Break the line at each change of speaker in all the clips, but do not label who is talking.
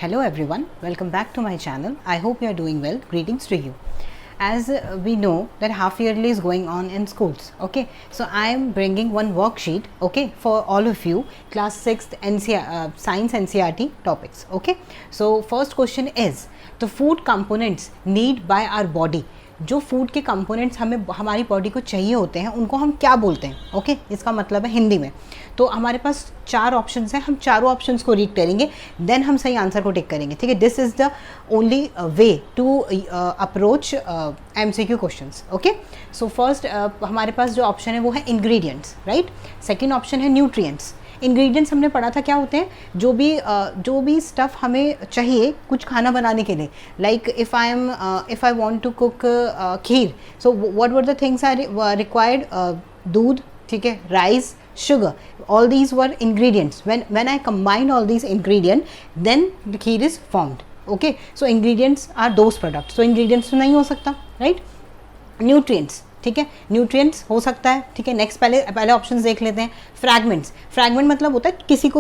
Hello everyone, welcome back to my channel. I hope you are doing well. Greetings to you. As we know that half yearly is going on in schools, okay, so I am bringing one worksheet, okay, for all of you class 6th science NCERT topics, okay. So first question is the food components need by our body. जो food के components हमें हमारी body को चाहिए होते हैं उनको हम क्या बोलते हैं, ओके इसका मतलब है हिंदी में. तो हमारे पास 4 ऑप्शंस हैं, हम चारों ऑप्शंस को रीड करेंगे, देन हम सही आंसर को टिक करेंगे, ठीक है. This is the only way to approach MCQ questions, okay. So first हमारे पास जो ऑप्शन है वो है इंग्रेडिएंट्स, राइट. सेकेंड ऑप्शन है न्यूट्रिएंट्स. इंग्रेडिएंट्स हमने पढ़ा था क्या होते हैं, जो भी स्टफ़ हमें चाहिए कुछ खाना बनाने के लिए. Like if I want to cook kheer, so what were the things are required. Doodh, ठीक है, rice, sugar, all these were ingredients. When I combine all these ingredients, then the kheer is formed, okay. So ingredients are those products. So ingredients तो नहीं हो सकता, right. Nutrients, ठीक है, nutrients हो सकता है, ठीक है. नेक्स्ट पहले ऑप्शंस देख लेते हैं. फ्रैगमेंट्स, फ्रैगमेंट मतलब होता है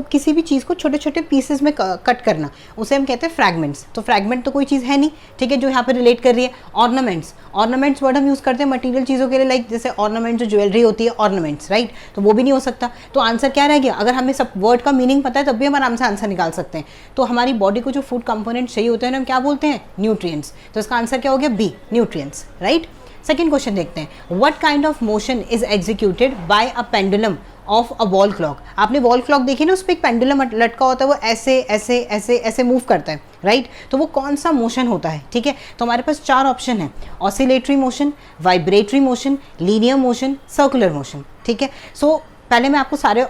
किसी भी चीज़ को छोटे छोटे पीसेस में कट करना, उसे हम कहते हैं फ्रैगमेंट्स. तो फ्रैगमेंट तो कोई चीज़ है नहीं, ठीक है, जो यहाँ पे रिलेट कर रही है. ऑर्नामेंट्स वर्ड हम यूज़ करते हैं मटीरियल चीज़ों के लिए, लाइक जैसे ऑर्नामेंट जो ज्वेलरी होती है, ऑर्नामेंट्स, राइट. तो वो भी नहीं हो सकता. तो आंसर क्या रह गया, अगर हमें सब वर्ड का मीनिंग पता है तब भी हम आराम से आंसर निकाल सकते हैं. तो हमारी बॉडी को जो फूड कंपोनेंट चाहिए होते हैं हम क्या बोलते हैं, न्यूट्रिएंट्स. तो इसका आंसर क्या हो गया, B, nutrients, right. Second question देखते हैं. What kind of motion is executed by a pendulum of a wall clock. आपने वॉल क्लॉक देखी ना, उस पर एक पेंडुलम लटका होता है, वो ऐसे ऐसे ऐसे ऐसे मूव करता है, राइट. तो वो कौन सा मोशन होता है, ठीक है. तो हमारे पास 4 ऑप्शन है, oscillatory motion, vibratory motion, linear motion, circular motion, ठीक है. सो पहले मैं आपको सारे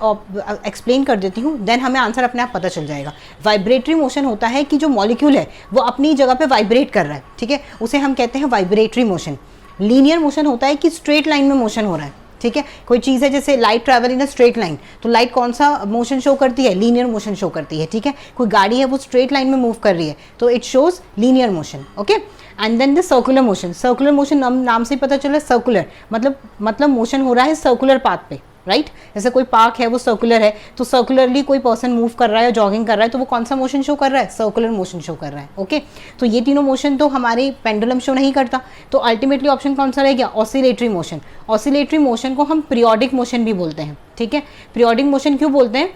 एक्सप्लेन कर देती हूँ, देन हमें आंसर अपने आप पता चल जाएगा. वाइब्रेटरी मोशन होता है कि जो मॉलिक्यूल है वो अपनी जगह पे वाइब्रेट कर रहा है, ठीक है, उसे हम कहते हैं वाइब्रेटरी मोशन. लीनियर मोशन होता है कि स्ट्रेट लाइन में मोशन हो रहा है, ठीक है. कोई चीज़ है जैसे light travel in a straight line, तो लाइट कौन सा मोशन शो करती है, लीनियर मोशन शो करती है, ठीक है. कोई गाड़ी है वो स्ट्रेट लाइन में मूव कर रही है तो it shows linear motion, okay. And then the circular motion. Circular motion नाम से ही पता चला, सर्कुलर मतलब मोशन हो रहा है सर्कुलर पाथ पे, राइट. जैसे कोई पार्क है वो सर्कुलर है, तो सर्कुलरली कोई पर्सन मूव कर रहा है, जॉगिंग कर रहा है, तो वो कौन सा मोशन शो कर रहा है, सर्कुलर मोशन शो कर रहा है, ओके. तो ये तीनों मोशन तो हमारे पेंडुलम शो नहीं करता. तो अल्टीमेटली ऑप्शन कौन सा रह गया, ऑसिलेटरी मोशन. ऑसिलेटरी मोशन को हम पीरियोडिक मोशन भी बोलते हैं, ठीक है. पीरियोडिक मोशन क्यों बोलते हैं,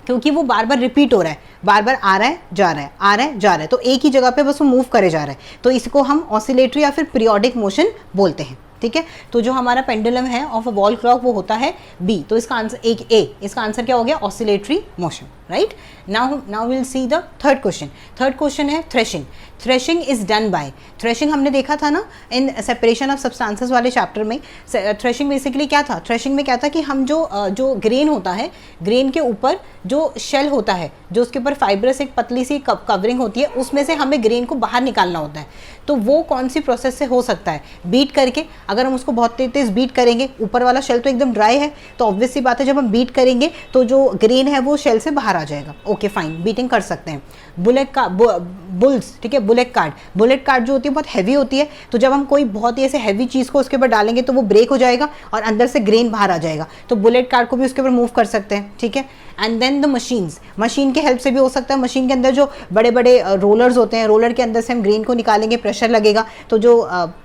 क्योंकि वो बार बार रिपीट हो रहा है, बार बार आ रहा है जा रहा है, आ रहा है जा रहा है, तो एक ही जगह पे बस वो मूव करे जा रहा है, तो इसको हम ऑसिलेटरी या फिर पीरियोडिक मोशन बोलते हैं, ठीक है. तो जो हमारा पेंडुलम है ऑफ अ वॉल क्लॉक वो होता है बी. तो इसका आंसर एक ए, इसका आंसर क्या हो गया, oscillatory motion, right. Now will see the third question. Third question है threshing. Threshing is done by, threshing हमने देखा था ना इन सेपरेशन ऑफ सब्सटेंसेस वाले चैप्टर में. थ्रेशिंग बेसिकली क्या था, थ्रेशिंग में क्या था कि हम जो ग्रेन होता है, ग्रेन के ऊपर जो शेल होता है, जो उसके ऊपर फाइब्रस एक पतली सी कवरिंग होती है, उसमें से हमें ग्रेन को बाहर निकालना होता है. तो वो कौन सी प्रोसेस से हो सकता है, बीट करके. अगर हम उसको बहुत तेज बीट करेंगे, ऊपर वाला शेल तो एकदम ड्राई है, तो ऑब्वियस सी बात है जब हम बीट करेंगे तो जो ग्रेन है वो शेल से बाहर आ जाएगा, ओके फाइन, बीटिंग कर सकते हैं. बुल्स, ठीक है, बुलेट कार्ड जो होती है बहुत हैवी होती है, तो जब हम कोई बहुत ही ऐसे हैवी चीज़ को उसके ऊपर डालेंगे तो वो ब्रेक हो जाएगा और अंदर से ग्रेन बाहर आ जाएगा, तो बुलेट कार्ड को भी उसके ऊपर मूव कर सकते हैं, ठीक है. एंड देन द मशीन के हेल्प से भी हो सकता है. मशीन के अंदर जो बड़े बड़े रोलर्स होते हैं, रोलर के अंदर से हम ग्रेन को निकालेंगे, प्रेशर लगेगा तो जो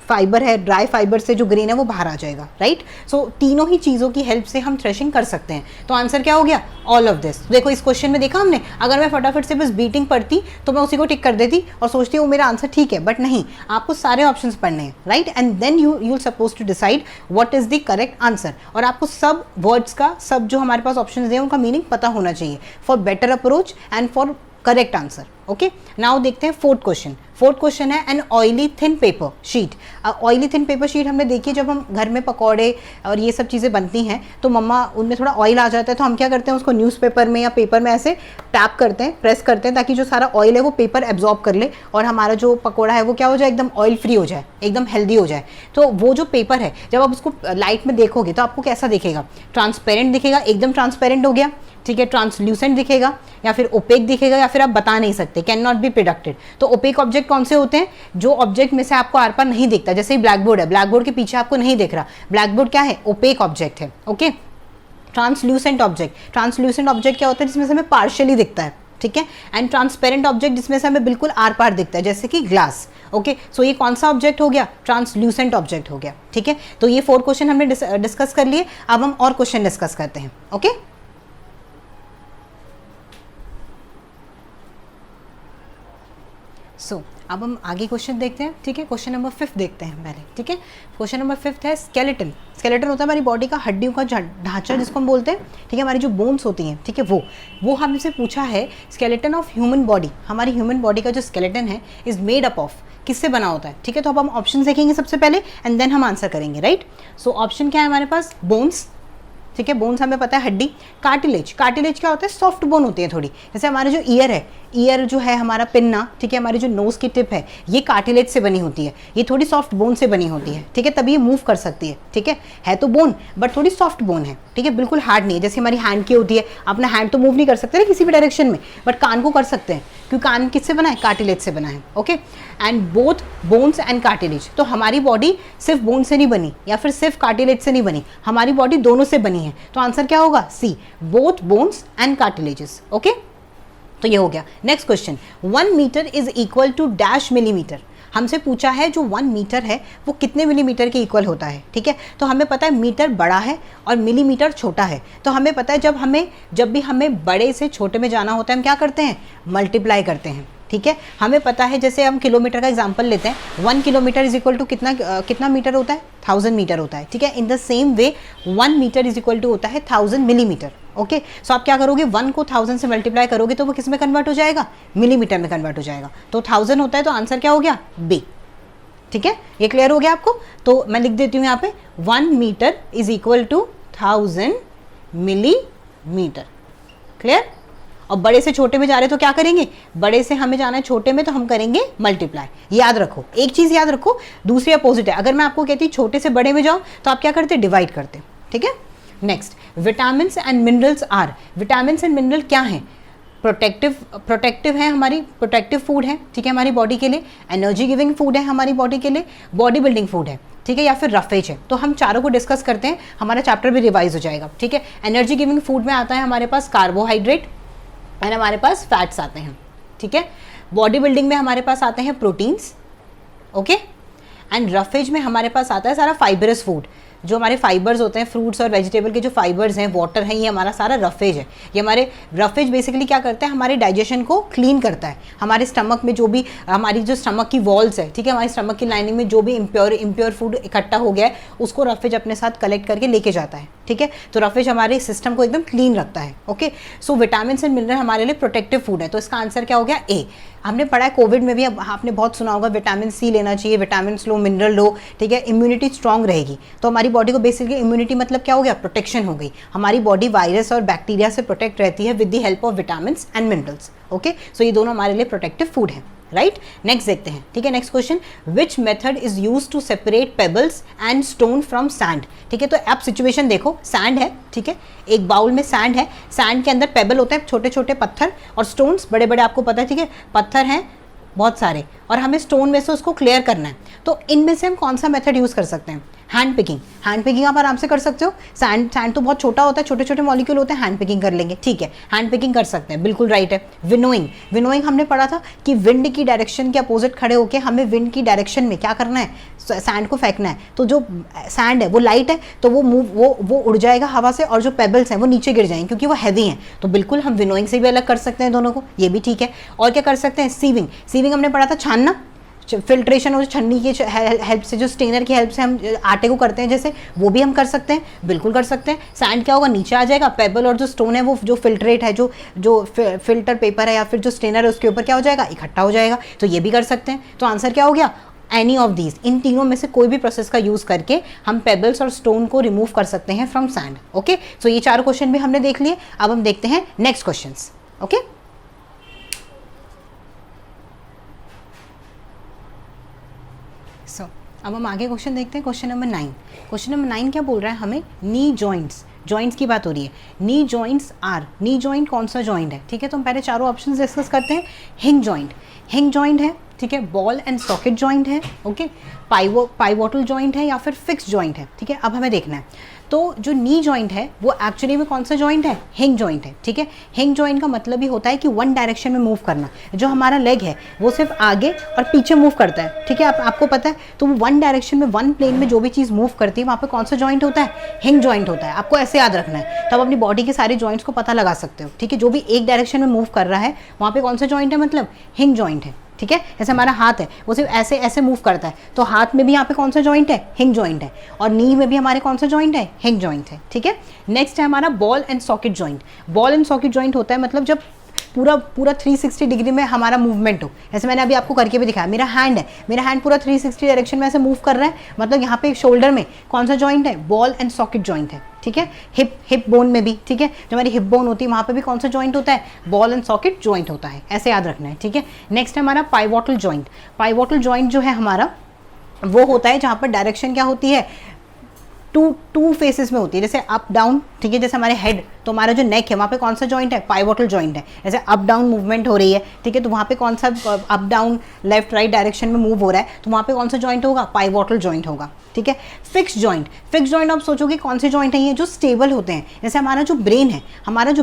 फाइबर है, ड्राई फाइबर से जो ग्रेन है वो बाहर आ जाएगा, राइट. सो तीनों ही चीज़ों की हेल्प से हम थ्रेशिंग कर सकते हैं. तो आंसर क्या हो गया, ऑल ऑफ दिस. देखो इस क्वेश्चन में देखा हमने, अगर मैं फटाफट से बस बीटिंग पढ़ती तो मैं उसी को टिक कर देती और सोचती हूँ मेरा आंसर ठीक है, बट नहीं, आपको सारे ऑप्शंस पढ़ने हैं, right. And then you will suppose to decide what is the correct answer. और आपको सब वर्ड्स का, सब जो हमारे पास ऑप्शंस हैं उनका मीनिंग पता होना चाहिए for better approach and for correct answer, okay. Now देखते हैं फोर्थ क्वेश्चन. फोर्थ क्वेश्चन है an oily thin paper sheet. Oily thin paper sheet हमने देखी, जब हम घर में पकौड़े और ये सब चीज़ें बनती हैं तो मम्मा उनमें थोड़ा ऑयल आ जाता है, तो हम क्या करते हैं उसको न्यूज़पेपर में या पेपर में ऐसे टैप करते हैं, प्रेस करते हैं, ताकि जो सारा ऑयल है वो पेपर एब्जॉर्ब कर ले और हमारा जो पकौड़ा है वो क्या हो जाए, एकदम ऑयल फ्री हो जाए, एकदम हेल्दी हो जाए. तो वो जो पेपर है जब आप उसको लाइट में देखोगे तो आपको कैसा दिखेगा, ट्रांसपेरेंट दिखेगा, एकदम ट्रांसपेरेंट हो गया, ठीक है, ट्रांसल्यूसेंट दिखेगा या फिर ओपेक दिखेगा, या फिर आप बता नहीं सकते, कैन नॉट बी प्रिडिक्टेड. तो ओपेक ऑब्जेक्ट कौन से होते हैं, जो ऑब्जेक्ट में से आपको आर पार नहीं दिखता. जैसे ही ब्लैक बोर्ड है, ब्लैक बोर्ड के पीछे आपको नहीं दिख रहा, ब्लैक बोर्ड क्या है, ओपेक ऑब्जेक्ट है, ओके. ट्रांसल्यूसेंट ऑब्जेक्ट क्या होता है, जिसमें से हमें पार्शियली दिखता है, ठीक है। एंड ट्रांसपेरेंट ऑब्जेक्ट जिसमें से हमें बिल्कुल आर पार दिखता है, जैसे कि ग्लास। ओके, सो ये कौन सा ऑब्जेक्ट हो गया? ट्रांसल्यूसेंट ऑब्जेक्ट हो गया, ठीक है। तो ये 4 क्वेश्चन हमने डिस्कस कर लिए। अब हम और क्वेश्चन डिस्कस करते हैं। ओके, सो अब हम आगे क्वेश्चन देखते हैं, ठीक है। क्वेश्चन नंबर 5 देखते हैं पहले, ठीक है। क्वेश्चन नंबर 5 है स्केलेटन। स्केलेटन होता है हमारी बॉडी का हड्डियों का ढांचा जिसको हम बोलते हैं, ठीक है। हमारी जो बोन्स होती हैं, ठीक है, वो हमसे पूछा है स्केलेटन ऑफ ह्यूमन बॉडी। हमारी ह्यूमन बॉडी का जो स्केलेटन है इज मेड अप ऑफ, किससे बना होता है, ठीक है। तो अब हम ऑप्शन देखेंगे सबसे पहले एंड देन हम आंसर करेंगे, राइट। सो ऑप्शन क्या है हमारे पास? बोन्स, ठीक है। बोन्स हमें पता है हड्डी। कार्टिलेज, कार्टिलेज क्या होता है? सॉफ्ट बोन होती है थोड़ी, जैसे हमारे जो ईयर है, ईयर जो है हमारा पिन्ना, ठीक है, हमारी जो नोज की टिप है ये कार्टिलेज से बनी होती है, ये थोड़ी सॉफ्ट बोन से बनी होती है, ठीक है, तभी ये मूव कर सकती है, ठीक है तो बोन बट थोड़ी सॉफ्ट बोन है, ठीक है, बिल्कुल हार्ड नहीं है। जैसे हमारी हैंड की होती है, अपना हैंड तो मूव नहीं कर सकते ना किसी भी डायरेक्शन में, बट कान को कर सकते हैं, क्योंकि कान किससे बना है? कार्टिलेज से बना है। Okay, and both bones and cartilage. तो हमारी बॉडी सिर्फ बोन से नहीं बनी या फिर सिर्फ कार्टिलेज से नहीं बनी, हमारी बॉडी दोनों से बनी है। तो आंसर क्या होगा? C, both bones and cartilages. Okay, तो ये हो गया। Next question, 1 metre is equal to dash millimeter. हमसे पूछा है जो 1 मीटर है वो कितने मिलीमीटर के इक्वल होता है, ठीक है। तो हमें पता है मीटर बड़ा है और मिलीमीटर छोटा है। तो हमें पता है जब भी हमें बड़े से छोटे में जाना होता है हम क्या करते हैं? मल्टीप्लाई करते हैं, ठीक है। हमें पता है, जैसे हम किलोमीटर का एग्जांपल लेते हैं, 1 किलोमीटर इज इक्वल टू कितना मीटर होता है? 1000 मीटर होता है, ठीक है। In the same way 1 metre is equal to होता है 1000 मिलीमीटर। ओके, सो आप क्या करोगे? 1 को 1000 से मल्टीप्लाई करोगे तो वो किस में कन्वर्ट हो जाएगा? मिलीमीटर में कन्वर्ट हो जाएगा। तो 1000 होता है, तो आंसर क्या हो गया? बी, ठीक है। ये क्लियर हो गया आपको? तो मैं लिख देती हूँ यहाँ पे 1 metre is equal to 1000 millimetre. Clear? और बड़े से छोटे में जा रहे हैं तो क्या करेंगे? बड़े से हमें जाना है छोटे में तो हम करेंगे मल्टीप्लाई। याद रखो, एक चीज याद रखो, दूसरी अपोजिट है। अगर मैं आपको कहती छोटे से बड़े में जाओ तो आप क्या करते? डिवाइड करते, ठीक है। Next, vitamin and minerals are. Vitamin and mineral क्या है? प्रोटेक्टिव है, हमारी प्रोटेक्टिव फूड है, ठीक है, हमारी बॉडी के लिए। एनर्जी गिविंग फूड है हमारी बॉडी के लिए। बॉडी बिल्डिंग फूड है, ठीक है, या फिर रफेज है। तो हम चारों को डिस्कस करते हैं, हमारा चैप्टर भी रिवाइज हो जाएगा, ठीक है। एनर्जी गिविंग फूड में आता है हमारे पास कार्बोहाइड्रेट एंड हमारे पास फैट्स आते हैं, ठीक है। बॉडी बिल्डिंग में हमारे पास आते हैं प्रोटीन्स, ओके। एंड रफेज में हमारे पास आता है सारा फाइबरस फूड, जो हमारे फाइबर्स होते हैं, फ्रूट्स और वेजिटेबल के जो फाइबर्स हैं, वाटर है, ये हमारा सारा रफेज है। ये हमारे रफेज बेसिकली क्या करता है? हमारे डाइजेशन को क्लीन करता है। हमारे स्टमक में जो भी हमारी जो स्टमक की वॉल्स है, ठीक है, हमारी स्टमक की लाइनिंग में जो भी इम्प्योर फूड इकट्ठा हो गया है उसको रफेज अपने साथ कलेक्ट करके लेके जाता है, ठीक है। तो रफेज हमारे सिस्टम को एकदम क्लीन रखता है। Okay, so vitamin and mineral हमारे लिए प्रोटेक्टिव फूड है। तो इसका आंसर क्या हो गया? ए। हमने पढ़ा है कोविड में भी, अब आपने बहुत सुना होगा विटामिन सी लेना चाहिए, विटामिन लो, मिनरल लो, ठीक है, इम्यूनिटी स्ट्रांग रहेगी। तो हमारी बॉडी को बेसिकली इम्यूनिटी मतलब क्या हो गया? प्रोटेक्शन हो गई। हमारी बॉडी वायरस और बैक्टीरिया से प्रोटेक्ट रहती है with the help of vitamin and minerals. Okay, so ये दोनों हमारे लिए प्रोटेक्टिव फूड है, राइट। नेक्स्ट देखते हैं, ठीक है। Next question, which method is use to separate pebbles and stone from sand, ठीक है। तो आप सिचुएशन देखो, सैंड है, ठीक है, एक बाउल में सैंड है, सैंड के अंदर पेबल होते हैं, छोटे छोटे पत्थर, और स्टोन्स बड़े बड़े, आपको पता है, ठीक है, पत्थर हैं बहुत सारे, और हमें स्टोन में से उसको क्लियर करना है। तो इनमें से हम कौन सा मेथड यूज कर सकते हैं? Hand picking. हैंड पिकिंग आप आराम से कर सकते हो। सैंड तो बहुत छोटा होता है, छोटे छोटे मॉलिक्यूल होते हैं, हैंड पिकिंग कर लेंगे, ठीक है, हैंड पिकिंग कर सकते हैं, बिल्कुल राइट है। विनोइंग, विनोइंग हमने पढ़ा था कि विंड की डायरेक्शन के अपोजिट खड़े होकर हमें विंड की डायरेक्शन में क्या करना है? सैंड को फेंकना है। तो जो सैंड है वो लाइट है, तो वो उड़ जाएगा हवा से, और जो पेबल्स हैं वो नीचे गिर जाएंगे क्योंकि वो हैवी हैं। तो बिल्कुल हम विनोइंग से भी अलग कर सकते हैं दोनों को, ये भी ठीक है। और क्या कर सकते हैं? सीविंग। सीविंग हमने पढ़ा था छानना, फिल्ट्रेशन और छन्नी की हेल्प से, जो स्टेनर की हेल्प से हम आटे को करते हैं, जैसे वो भी हम कर सकते हैं, बिल्कुल कर सकते हैं। सैंड क्या होगा? नीचे आ जाएगा, पेबल और जो स्टोन है वो जो फिल्ट्रेट है, जो फिल्टर पेपर है या फिर जो स्टेनर है उसके ऊपर क्या हो जाएगा? इकट्ठा हो जाएगा। तो ये भी कर सकते हैं। तो आंसर क्या हो गया? Any of these. इन तीनों में से कोई भी प्रोसेस का यूज करके हम पेबल्स और स्टोन को रिमूव कर सकते हैं फ्रॉम सैंड। ओके, सो ये 4 क्वेश्चन भी हमने देख लिए। अब हम देखते हैं नेक्स्ट क्वेश्चन। ओके, अब हम आगे क्वेश्चन देखते हैं। Question number 9। क्वेश्चन नंबर 9 क्या बोल रहा है हमें? नी जॉइंट्स, जॉइंट्स की बात हो रही है। नी जॉइंट्स आर, नी जॉइंट कौन सा जॉइंट है? ठीक है, तो हम पहले चारों ऑप्शंस डिस्कस करते हैं। हिंग जॉइंट, हिंग जॉइंट है, ठीक है, बॉल एंड सॉकेट जॉइंट है, ओके, पाइवोटल जॉइंट है, या फिर फिक्स जॉइंट है, ठीक है। अब हमें देखना है, तो जो नी जॉइंट है वो एक्चुअली में कौन सा जॉइंट है, हिंग जॉइंट है, ठीक है। हिंग जॉइंट का मतलब ही होता है कि वन डायरेक्शन में मूव करना। जो हमारा लेग है वो सिर्फ आगे और पीछे मूव करता है, ठीक है, आपको पता है। तो वो वन डायरेक्शन में, वन प्लेन में जो भी चीज़ मूव करती है वहाँ पे कौन सा जॉइंट होता है, हिंग जॉइंट होता है। आपको ऐसे याद रखना है, तब अपनी बॉडी के सारे जॉइंट्स को पता लगा सकते हो, ठीक है। जो भी एक डायरेक्शन में मूव कर रहा है वहाँ पे कौन सा जॉइंट है, मतलब हिंग जॉइंट है, ठीक है। जैसे हमारा हाथ है वो सिर्फ ऐसे ऐसे मूव करता है, तो हाथ में भी यहाँ पे कौन सा जॉइंट है, हिंग जॉइंट है। और नी में भी हमारे कौन सा जॉइंट है, हिंग जॉइंट है, ठीक है। नेक्स्ट है हमारा ball and socket joint. Ball and socket joint होता है मतलब जब पूरा 360 डिग्री में हमारा मूवमेंट हो। जैसे मैंने अभी आपको करके भी दिखाया, मेरा हैंड है, मेरा हैंड पूरा 360 डायरेक्शन में ऐसे मूव कर रहा है, मतलब यहाँ पे शोल्डर में कौन सा जॉइंट है, बॉल एंड सॉकेट जॉइंट है, ठीक है। हिप बोन में भी, ठीक है, जो हमारी हिप बोन होती है वहाँ पे भी कौन सा जॉइंट होता है, बॉल एंड सॉकेट जॉइंट होता है, ऐसे याद रखना है, ठीक है। नेक्स्ट है हमारा पाइवोटल जॉइंट। पाइवोटल जॉइंट जो है हमारा वो होता है जहाँ पर डायरेक्शन क्या होती है, टू फेसेस में होती है, जैसे अप डाउन, ठीक है। जैसे हमारे हेड, तो हमारा जो नेक है वहाँ पे कौन सा जॉइंट है, पाइवोटल जॉइंट है। जैसे अप डाउन मूवमेंट हो रही है, ठीक है, तो वहाँ पे कौन सा up down left right direction में मूव हो रहा है, तो वहाँ पे कौन सा जॉइंट होगा, पाइवोटल जॉइंट होगा, ठीक है। फिक्स जॉइंट, फिक्स जॉइंट आप सोचोगे कौन से जॉइंट है ये, जो स्टेबल होते हैं। जैसे हमारा जो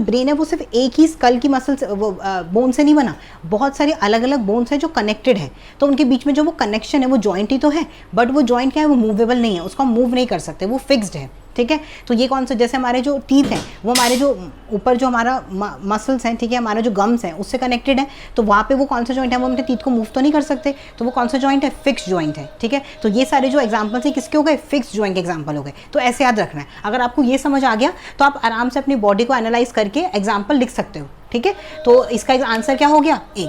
ब्रेन है, वो सिर्फ एक ही स्कल की मसल से, वो बोन से नहीं बना, बहुत सारी अलग अलग बोन्स है जो कनेक्टेड है, तो उनके बीच में जो वो कनेक्शन है वो जॉइंट ही तो है, बट वो जॉइंट क्या है, वो मूवेबल नहीं है, उसको हम मूव नहीं कर सकते, वो फिक्स्ड है, ठीक है। तो ये कौन सा, जैसे हमारे जो टीथ हैं वो हमारे जो ऊपर जो हमारा मसल्स हैं, ठीक है, हमारा जो गम्स हैं उससे कनेक्टेड है, तो वहाँ पे वो कौन सा जॉइंट है, वो अपने टीथ को मूव तो नहीं कर सकते, तो वो कौन सा जॉइंट है, फिक्स जॉइंट है, ठीक है। तो ये सारे जो एग्जाम्पल्स हैं किसके हो गए, फिक्स जॉइंट के एग्जाम्पल हो गए। तो ऐसे याद रखना है। अगर आपको ये समझ आ गया तो आप आराम से अपनी बॉडी को एनालाइज करके एग्जाम्पल लिख सकते हो, ठीक है। तो इसका आंसर क्या हो गया, ए।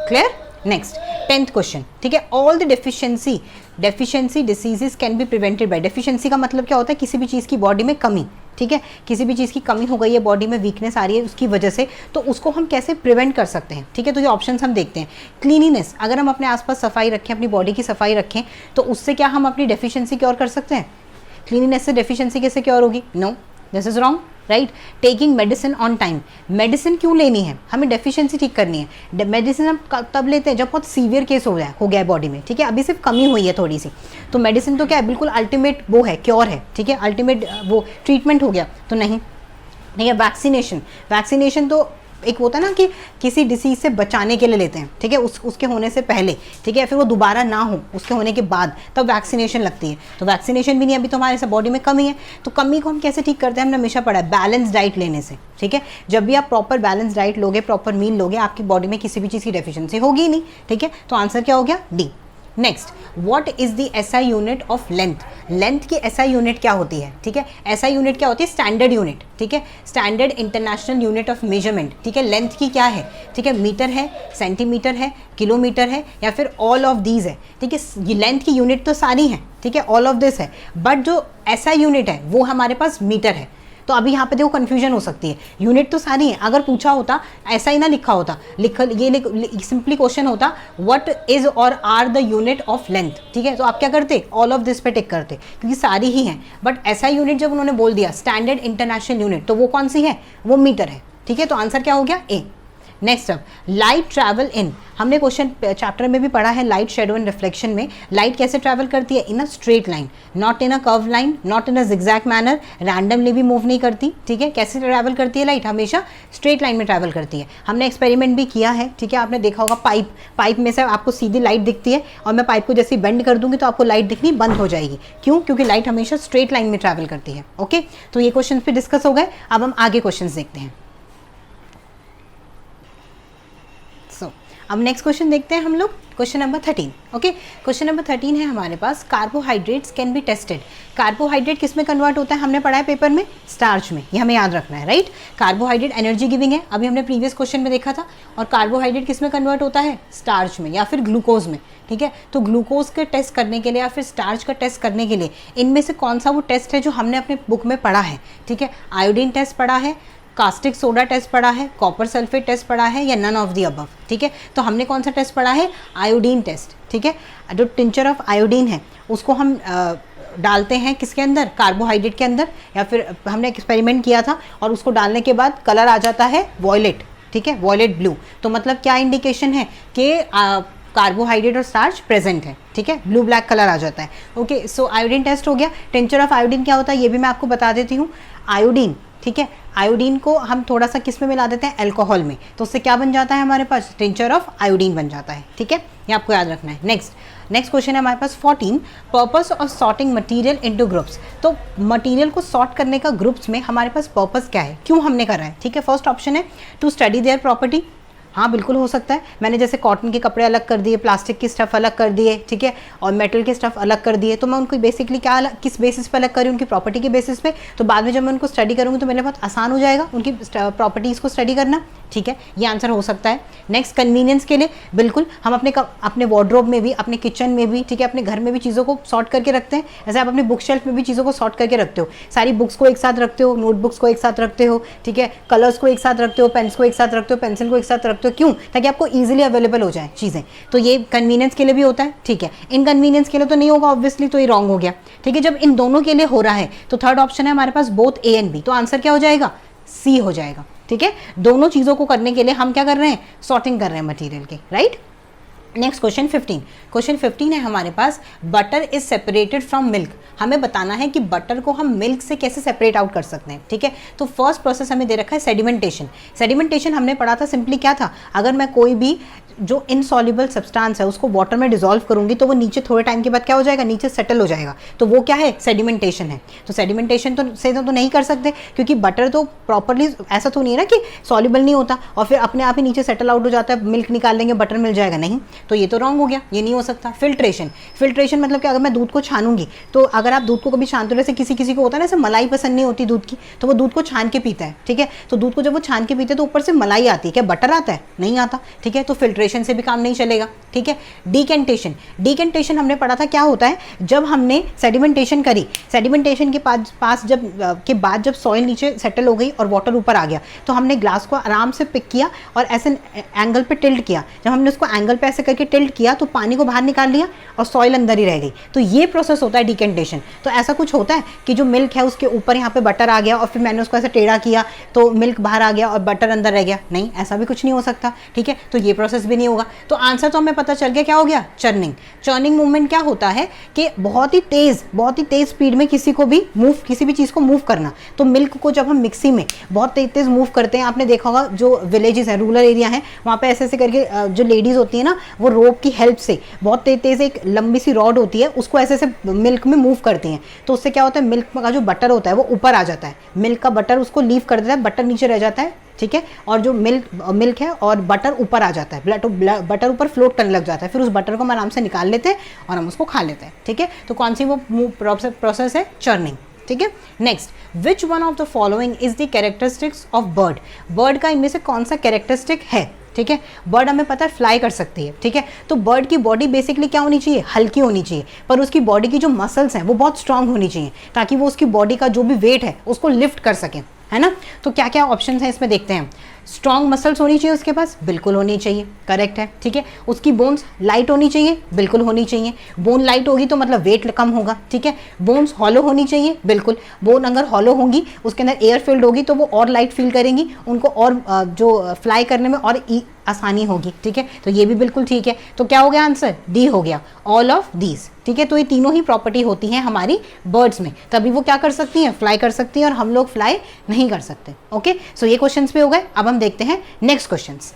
क्लियर। नेक्स्ट 10th क्वेश्चन, ठीक है। All the deficiency diseases can be prevented by. Deficiency का मतलब क्या होता है, किसी भी चीज़ की बॉडी में कमी, ठीक है, किसी भी चीज़ की कमी हो गई है, बॉडी में वीकनेस आ रही है उसकी वजह से, तो उसको हम कैसे प्रिवेंट कर सकते हैं, ठीक है। तो ये ऑप्शंस हम देखते हैं। क्लीनिनेस, अगर हम अपने आसपास सफाई रखें, अपनी बॉडी की सफाई रखें, तो उससे क्या हम अपनी डेफिशिएंसी क्योर कर सकते हैं। क्लीनिनेस से डेफिशिएंसी कैसे क्योर होगी, no, this is wrong, right. Taking medicine on time, medicine क्यों लेनी है, हमें डेफिशिएंसी ठीक करनी है। मेडिसिन हम तब लेते हैं जब बहुत सीवियर केस हो गया बॉडी में, ठीक है, अभी सिर्फ कमी हुई है थोड़ी सी, तो मेडिसिन तो क्या है, बिल्कुल अल्टीमेट वो है, क्योर है, ठीक है, अल्टीमेट वो ट्रीटमेंट हो गया, तो नहीं, ठीक है। वैक्सीनेशन तो एक होता है ना कि किसी डिसीज से बचाने के लिए लेते हैं, ठीक है, उसके होने से पहले, ठीक है, फिर वो दोबारा ना हो उसके होने के बाद, तब वैक्सीनेशन लगती है। तो वैक्सीनेशन भी नहीं, अभी तो हमारे से बॉडी में कमी है, तो कमी को हम कैसे ठीक करते हैं, हमने हमेशा पढ़ा है बैलेंस डाइट लेने से, ठीक है। जब भी आप प्रॉपर बैलेंस डाइट लोगे, प्रॉपर मील लोगे, आपकी बॉडी में किसी भी चीज़ की डेफिशिएंसी होगी ही नहीं, ठीक है। तो आंसर क्या हो गया, D. Next, what is the SI unit of length. Length की एसआई यूनिट क्या होती है, ठीक है। एसआई यूनिट क्या होती है, स्टैंडर्ड यूनिट, ठीक है, standard international unit of measurement, ठीक है। लेंथ की क्या है, ठीक है, मीटर है, सेंटीमीटर है, किलोमीटर है, या फिर ऑल ऑफ दीज है, ठीक है। लेंथ की यूनिट तो सारी है, ठीक है, ऑल ऑफ दिस है, बट जो एसआई यूनिट है वो हमारे पास मीटर है। तो अभी यहाँ पे देखो कन्फ्यूजन हो सकती है, यूनिट तो सारी है, अगर पूछा होता ऐसा ही ना लिखा होता, सिंपली क्वेश्चन होता व्हाट इज और are the unit of length, ठीक है। तो आप क्या करते, ऑल ऑफ दिस पे टिक करते, क्योंकि सारी ही हैं, बट ऐसा यूनिट जब उन्होंने बोल दिया स्टैंडर्ड इंटरनेशनल यूनिट, तो वो कौन सी है, वो मीटर है, ठीक है। तो आंसर क्या हो गया, ए। नेक्स्ट अब लाइट ट्रैवल इन, हमने क्वेश्चन चैप्टर में भी पढ़ा है, लाइट शेडो एंड रिफ्लेक्शन में लाइट कैसे ट्रैवल करती है, in a straight line, not in a curve line, not in a zigzag manner, randomly भी मूव नहीं करती, ठीक है। कैसे ट्रैवल करती है लाइट, हमेशा स्ट्रेट लाइन में ट्रैवल करती है। हमने एक्सपेरिमेंट भी किया है, ठीक है, आपने देखा होगा पाइप में से आपको सीधी लाइट दिखती है, और मैं पाइप को जैसे बेंड कर दूंगी तो आपको लाइट दिखनी बंद हो जाएगी, क्यों, क्योंकि लाइट हमेशा स्ट्रेट लाइन में ट्रैवल करती है। ओके, तो ये क्वेश्चन भी डिस्कस हो गए। अब हम आगे क्वेश्चन देखते हैं। अब नेक्स्ट क्वेश्चन देखते हैं हम लोग, question number 13। Okay, question number 13 है हमारे पास, carbohydrates can be tested. Carbohydrate किस में कन्वर्ट होता है, हमने पढ़ा है पेपर में, स्टार्च में, ये हमें याद रखना है, राइट। कार्बोहाइड्रेट एनर्जी गिविंग है, अभी हमने प्रीवियस क्वेश्चन में देखा था, और कार्बोहाइड्रेट किस में कन्वर्ट होता है, स्टार्च में या फिर ग्लूकोज में, ठीक है। तो ग्लूकोज के टेस्ट करने के लिए या फिर स्टार्च का टेस्ट करने के लिए इनमें से कौन सा वो टेस्ट है जो हमने अपने बुक में पढ़ा है, ठीक है। आयोडीन टेस्ट पढ़ा है, कास्टिक सोडा टेस्ट पढ़ा है, कॉपर सल्फेट टेस्ट पढ़ा है, या नन ऑफ दी अबव, ठीक है। तो हमने कौन सा टेस्ट पढ़ा है, आयोडीन टेस्ट, ठीक है। जो टिंचर ऑफ आयोडीन है उसको हम डालते हैं किसके अंदर, कार्बोहाइड्रेट के अंदर, या फिर हमने एक्सपेरिमेंट किया था और उसको डालने के बाद कलर आ जाता है वॉयलेट, ठीक है, वॉयलेट ब्लू। तो मतलब क्या इंडिकेशन है कि कार्बोहाइड्रेट और स्टार्च प्रेजेंट है, ठीक है, ब्लू ब्लैक कलर आ जाता है। ओके, सो आयोडीन टेस्ट हो गया। टिंचर ऑफ आयोडीन क्या होता है ये भी मैं आपको बता देती हूँ। आयोडीन, ठीक है, आयोडीन को हम थोड़ा सा किस में मिला देते हैं, अल्कोहल में, तो उससे क्या बन जाता है हमारे पास, टिंचर ऑफ आयोडीन बन जाता है, ठीक है, ये आपको याद रखना है। नेक्स्ट क्वेश्चन है हमारे पास 14, purpose of sorting material into groups. तो मटेरियल को सॉर्ट करने का ग्रुप्स में हमारे पास पर्पस क्या है, क्यों हमने करा है, ठीक है। फर्स्ट ऑप्शन है टू स्टडी देयर प्रॉपर्टी, हाँ बिल्कुल हो सकता है। मैंने जैसे कॉटन के कपड़े अलग कर दिए, प्लास्टिक की स्टफ़ अलग कर दिए, ठीक है, और मेटल के स्टफ़ अलग कर दिए, तो मैं उनको बेसिकली क्या किस बेसिस पे अलग करी, उनकी प्रॉपर्टी के बेसिस पे। तो बाद में जब मैं उनको स्टडी करूँगी तो मेरे बहुत आसान हो जाएगा उनकी प्रॉपर्टीज़ को स्टडी करना, ठीक है, ये आंसर हो सकता है। नेक्स्ट, कन्वीनियंस के लिए, बिल्कुल हम अपने वार्डरोब में भी, अपने किचन में भी, ठीक है, अपने घर में भी चीज़ों को सॉर्ट करके रखते हैं। जैसे आप अपने बुक शेल्फ में भी चीज़ों को सॉर्ट करके रखते हो, सारी बुक्स को एक साथ रखते हो, नोटबुक्स को एक साथ रखते हो, ठीक है, कलर्स को एक साथ रखते हो, पेन्स को एक साथ रखते हो, पेंसिल को एक साथ रखते हो, क्यों, ताकि आपको ईजिली अवेलेबल हो जाए चीज़ें। तो ये कन्वीनियंस के लिए भी होता है, ठीक है। इनकन्वीनियंस के लिए तो नहीं होगा ऑब्वियसली, तो ये रॉन्ग हो गया, ठीक है। जब इन दोनों के लिए हो रहा है तो थर्ड ऑप्शन है हमारे पास बोथ ए एंड बी, तो आंसर क्या हो जाएगा, सी हो जाएगा, ठीक है। दोनों चीज़ों को करने के लिए हम क्या कर रहे हैं, सॉर्टिंग कर रहे हैं मटेरियल की, राइट। नेक्स्ट क्वेश्चन 15, क्वेश्चन 15 है हमारे पास, butter is separated from milk. हमें बताना है कि बटर को हम मिल्क से कैसे सेपरेट आउट कर सकते हैं, ठीक है। तो फर्स्ट प्रोसेस हमें दे रखा है सेडिमेंटेशन। सेडिमेंटेशन हमने पढ़ा था, सिंपली क्या था, अगर मैं कोई भी जो इनसॉल्युबल सब्सटेंस है उसको वाटर में डिसॉल्व करूंगी तो वो नीचे थोड़े टाइम के बाद क्या हो जाएगा, नीचे सेटल हो जाएगा, तो वो क्या है, सेडिमेंटेशन है। तो सेडिमेंटेशन तो नहीं कर सकते, क्योंकि बटर तो प्रॉपरली ऐसा तो नहीं है ना कि सॉल्युबल नहीं होता और फिर अपने आप ही नीचे सेटल आउट हो जाता है, मिल्क निकाल लेंगे बटर मिल जाएगा, नहीं, तो ये तो रॉन्ग हो गया, ये नहीं हो सकता। फिल्ट्रेशन मतलब कि अगर मैं दूध को छानूंगी, तो अगर आप दूध को कभी छानते हो, जैसे किसी को होता है ना, जैसे मलाई पसंद नहीं होती दूध की, तो वो दूध को छान के पीता है, ठीक है, तो दूध को जब वो छान के पीते हैं तो ऊपर से मलाई आती है, क्या बटर आता है, नहीं आता, ठीक है, तो फिल्ट्रेशन से भी काम नहीं चलेगा, ठीक है। डिकेंटेशन हमने पढ़ा था, क्या होता है, जब हमने सेडिमेंटेशन करी, सेडिमेंटेशन के पास जब सॉइल नीचे सेटल हो गई और वाटर ऊपर आ गया, तो हमने ग्लास को आराम से पिक किया और ऐसे एंगल पे टिल्ट किया। जब हमने उसको एंगल पे ऐसे करके टिल्ट किया तो पानी को बाहर निकाल लिया और सॉइल अंदर ही रह गई, तो ये प्रोसेस होता है डिकेंटेशन। तो ऐसा कुछ होता है कि जो मिल्क है उसके ऊपर यहाँ पे बटर आ गया और फिर मैंने उसको ऐसे टेढ़ा किया तो मिल्क बाहर आ गया और बटर अंदर रह गया, नहीं, ऐसा भी कुछ नहीं हो सकता, ठीक है, तो ये प्रोसेस भी नहीं होगा। तो आंसर तो हमें पता चल गया, क्या हो गया, चर्निंग मूवमेंट क्या होता है कि बहुत ही तेज स्पीड में किसी भी चीज़ को मूव करना। तो मिल्क को जब हम मिक्सी में बहुत तेज मूव करते हैं, आपने देखा होगा जो विलेजेस है, रूरल एरिया है, वहाँ पे ऐसे करके जो लेडीज होती है ना, वो रोप की हेल्प से बहुत तेज एक लंबी सी रॉड होती है, उसको ऐसे मिल्क में मूव करती हैं, तो उससे क्या होता है, मिल्क का जो बटर होता है वो ऊपर आ जाता है, मिल्क का बटर उसको लीव कर देता है, बटर नीचे रह जाता है, ठीक है, और जो मिल्क है और बटर ऊपर आ जाता है, बटर ऊपर फ्लोट करने लग जाता है, फिर उस बटर को हम आराम से निकाल लेते हैं और हम उसको खा लेते हैं, ठीक है। तो कौन सी वो प्रोसेस है, चर्निंग, ठीक है। Next, which one of the following is the characteristics of bird का इनमें से कौन सा कैरेक्टरिस्टिक है, ठीक है। बर्ड हमें पता है फ्लाई कर सकती है, ठीक है, तो बर्ड की बॉडी बेसिकली क्या होनी चाहिए, हल्की होनी चाहिए, पर उसकी बॉडी की जो मसल्स हैं वो बहुत स्ट्रांग होनी चाहिए, ताकि वो उसकी बॉडी का जो भी वेट है उसको लिफ्ट कर सकें, है ना। तो क्या क्या ऑप्शंस हैं इसमें देखते हैं। स्ट्रॉन्ग मसल्स होनी चाहिए उसके पास, बिल्कुल होनी चाहिए, करेक्ट है, ठीक है। उसकी बोन्स लाइट होनी चाहिए, बिल्कुल होनी चाहिए, बोन लाइट होगी तो मतलब वेट कम होगा, ठीक है। बोन्स हॉलो होनी चाहिए, बिल्कुल, बोन अगर हॉलो होंगी, उसके अंदर एयर फील्ड होगी तो वो और लाइट फील करेंगी, उनको और जो फ्लाई करने में और आसानी होगी, ठीक है, तो ये भी बिल्कुल ठीक है। तो क्या हो गया आंसर, डी हो गया, ऑल ऑफ दीज, ठीक है। तो ये तीनों ही प्रॉपर्टी होती हैं हमारी बर्ड्स में, तभी वो क्या कर सकती हैं, फ्लाई कर सकती हैं, और हम लोग फ्लाई नहीं कर सकते, ओके। सो ये क्वेश्चंस पे हो गए। अब हम देखते हैं next questions.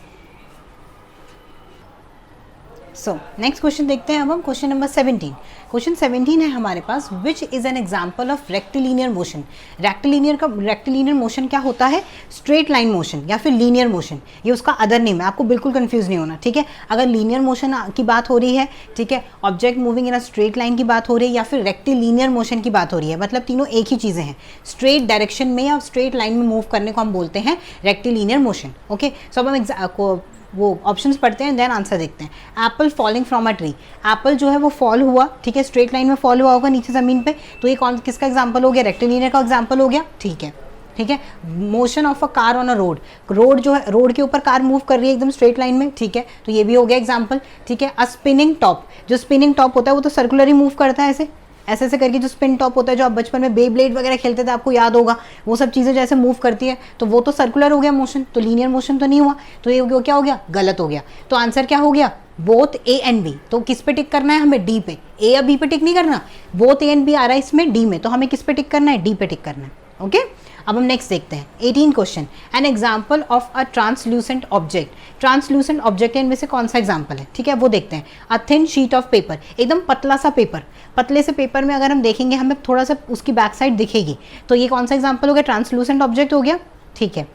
So next question देखते हैं अब हम, क्वेश्चन नंबर 17। क्वेश्चन 17 है हमारे पास, which is an example of rectilinear motion. Rectilinear motion क्या होता है, स्ट्रेट लाइन मोशन या फिर लीनियर मोशन, ये उसका अदर नेम है, आपको बिल्कुल कंफ्यूज नहीं होना, ठीक है। अगर लीनियर मोशन की बात हो रही है, ठीक है, object moving in a straight line की बात हो रही है, या फिर रेक्टिलीनियर मोशन की बात हो रही है, मतलब तीनों एक ही चीज़ें हैं, स्ट्रेट डायरेक्शन में या स्ट्रेट लाइन में मूव करने को हम बोलते हैं रेक्टिलीनियर मोशन, ओके। सो अब हम वो ऑप्शंस पढ़ते हैं, देन आंसर देखते हैं। Apple falling from a tree, Apple जो है वो फॉल हुआ, ठीक है, स्ट्रेट लाइन में फॉल हुआ होगा नीचे ज़मीन पे, तो ये किसका एग्जांपल हो गया, रेक्टिलिनियर का एग्जांपल हो गया, ठीक है, ठीक है। Motion of a car on a road जो है, रोड के ऊपर कार मूव कर रही है एकदम स्ट्रेट लाइन में, ठीक है, तो ये भी हो गया एग्जाम्पल, ठीक है। अ स्पिनिंग टॉप, जो स्पिनिंग टॉप होता है वो तो सर्कुलरली मूव करता है, ऐसे ऐसे करके जो स्पिन टॉप होता है, जो आप बचपन में बेब्लेड वगैरह खेलते थे, आपको याद होगा, वो सब चीज़ें जैसे मूव करती है, तो वो तो सर्कुलर हो गया मोशन, तो लीनियर मोशन तो नहीं हुआ, तो ये क्या हो गया, गलत हो गया। तो आंसर क्या हो गया, बोथ ए एंड बी। तो किस पे टिक करना है हमें, डी पे। ए या बी पे टिक नहीं करना, बोथ ए एंड बी आ रहा है इसमें डी में, तो हमें किस पे टिक करना है, डी पे टिक करना है। ओके, अब हम नेक्स्ट देखते हैं 18 question. N example of a translucent object. Translucent object इनमें से कौन सा एग्जाम्पल है, ठीक है, वो देखते हैं। A thin sheet of paper, एकदम पतला सा पेपर, पतले से पेपर में अगर हम देखेंगे हमें थोड़ा सा उसकी बैक साइड दिखेगी, तो ये कौन सा एग्जाम्पल हो गया, ट्रांसल्यूसेंट ऑब्जेक्ट हो गया, ठीक है।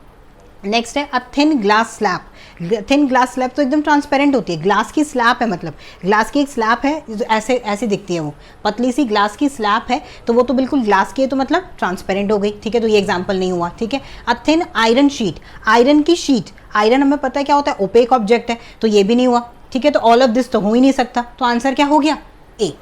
नेक्स्ट है a thin glass slab. Thin glass slab तो एकदम ट्रांसपेरेंट होती है, ग्लास की स्लैब है, मतलब ग्लास की एक स्लैब है, ऐसे ऐसे दिखती है, वो पतली सी ग्लास की स्लैब है, तो वो तो बिल्कुल ग्लास की है, तो मतलब ट्रांसपेरेंट हो गई, ठीक है, तो ये एग्जांपल नहीं हुआ, ठीक है। A thin iron sheet, iron की शीट, आयरन हमें पता है क्या होता है, ओपेक ऑब्जेक्ट है, तो ये भी नहीं हुआ, ठीक है, तो ऑल ऑफ दिस तो हो ही नहीं सकता, तो आंसर क्या हो गया, ए,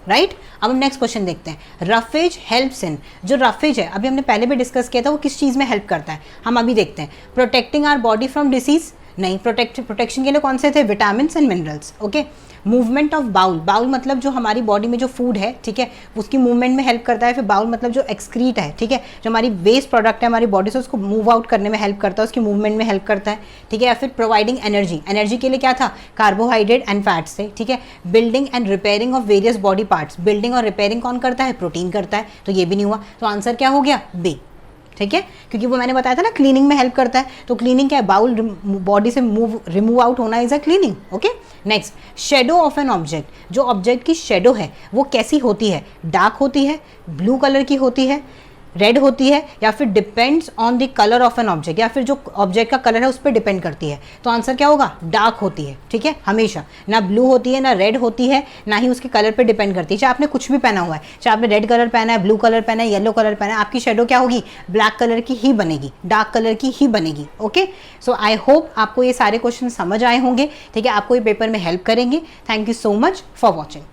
राइट। अब हम नेक्स्ट क्वेश्चन देखते हैं। रफेज हेल्प्स इन, जो रफेज है अभी हमने पहले भी डिस्कस किया था, वो किस चीज़ में हेल्प करता है, हम अभी देखते हैं। Protecting our body from disease, नहीं, प्रोटेक्शन के लिए कौन से थे, vitamin and minerals, okay. Movement of bowel, bowel मतलब जो हमारी बॉडी में जो फूड है, ठीक है, उसकी मूवमेंट में हेल्प करता है। फिर बाउल मतलब जो एक्सक्रीट है, ठीक है, जो हमारी वेस्ट प्रोडक्ट है हमारी बॉडी से, उसको मूव आउट करने में हेल्प करता है, उसकी मूवमेंट में हेल्प करता है, ठीक है। या फिर प्रोवाइडिंग एनर्जी, एनर्जी के लिए क्या था, कार्बोहाइड्रेट एंड फैट्स थे, ठीक है। Building and repairing of various body parts, building और रिपेयरिंग कौन करता है, प्रोटीन करता है, तो ये भी नहीं हुआ, तो आंसर क्या हो गया, बी, ठीक है, क्योंकि वो मैंने बताया था ना क्लीनिंग में हेल्प करता है, तो क्लीनिंग क्या है, बाउल बॉडी से रिमूव आउट होना is a cleaning, okay. Next, shadow of an object, जो ऑब्जेक्ट की शेडो है वो कैसी होती है, डार्क होती है, ब्लू कलर की होती है, रेड होती है, या फिर depends on the colour of an object, या फिर जो ऑब्जेक्ट का कलर है उस पर डिपेंड करती है, तो आंसर क्या होगा, डार्क होती है, ठीक है, हमेशा ना ब्लू होती है ना रेड होती है, ना ही उसके कलर पे डिपेंड करती है। चाहे आपने कुछ भी पहना हुआ है, चाहे आपने रेड कलर पहना है, ब्लू कलर पहना है, येलो कलर पहना है, आपकी शेडो क्या होगी, ब्लैक कलर की ही बनेगी, डार्क कलर की ही बनेगी, ओके। सो आई होप आपको ये सारे क्वेश्चन समझ आए होंगे, ठीक है, आपको ये पेपर में हेल्प करेंगे। Thank you so much for watching.